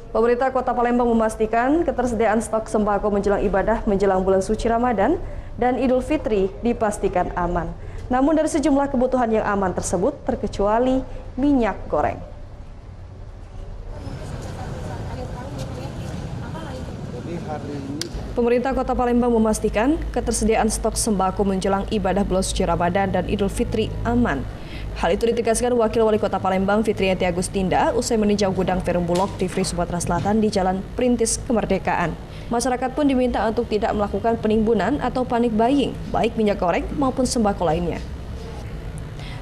Pemerintah Kota Palembang memastikan ketersediaan stok sembako menjelang ibadah menjelang bulan suci Ramadan dan Idul Fitri dipastikan aman. Namun dari sejumlah kebutuhan yang aman tersebut terkecuali minyak goreng. Pemerintah Kota Palembang memastikan ketersediaan stok sembako menjelang ibadah bulan suci Ramadan dan Idul Fitri aman. Hal itu ditegaskan Wakil Wali Kota Palembang Fitriyanti Agustinda usai meninjau gudang Perum Bulog di Free Sumatera Selatan di Jalan Perintis Kemerdekaan. Masyarakat pun diminta untuk tidak melakukan penimbunan atau panik buying, baik minyak goreng maupun sembako lainnya.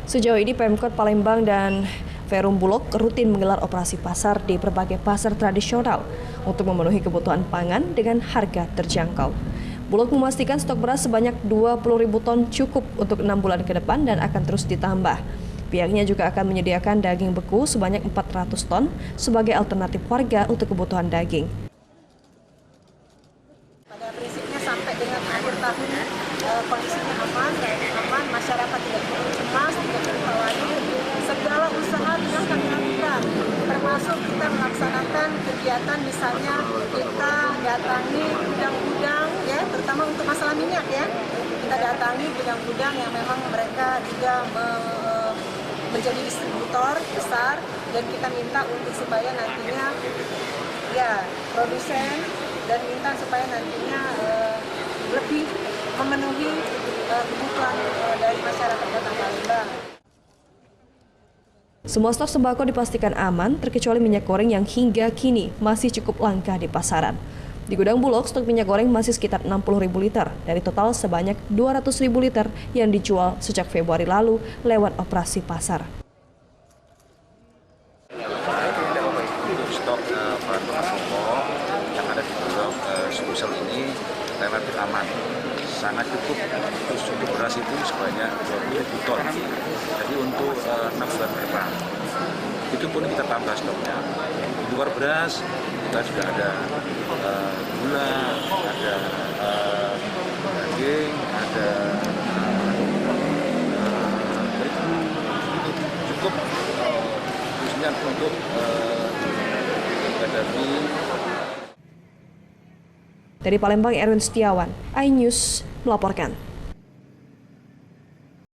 Sejauh ini Pemkot Palembang dan Perum Bulog rutin menggelar operasi pasar di berbagai pasar tradisional untuk memenuhi kebutuhan pangan dengan harga terjangkau. Bulog memastikan stok beras sebanyak 20.000 ton cukup untuk 6 bulan ke depan dan akan terus ditambah. Pihaknya juga akan menyediakan daging beku sebanyak 400 ton sebagai alternatif warga untuk kebutuhan daging. Pada prinsipnya sampai dengan akhir tahun kondisinya aman, masyarakat tidak perlu cemas, tidak perlu khawatir. Segala usaha yang kami lakukan, termasuk kita melaksanakan kegiatan misalnya kita datangi gudang-gudang ya, terutama untuk masalah minyak ya. Kita datangi gudang-gudang yang memang mereka juga menjadi distributor besar dan kita minta untuk supaya nantinya ya produsen dan minta supaya nantinya lebih memenuhi kebutuhan dari masyarakat Kota Palembang. Semua stok sembako dipastikan aman, terkecuali minyak goreng yang hingga kini masih cukup langka di pasaran. Di gudang Bulog, stok minyak goreng masih sekitar 60.000 liter dari total sebanyak 200.000 liter yang dijual sejak Februari lalu lewat operasi pasar. Stok bahan pokok yang ada di Bulog Sulsel ini relatif aman, sangat cukup. Terus untuk beras itu sebanyak 20.000 ton. Jadi untuk 6 bulan ke depan itu pun kita tambah stoknya. Di luar beras kita sudah ada gula, ada daging, ada terigu, cukup khususnya untuk menghadapi. Dari Palembang, Erwin Setiawan, iNews melaporkan.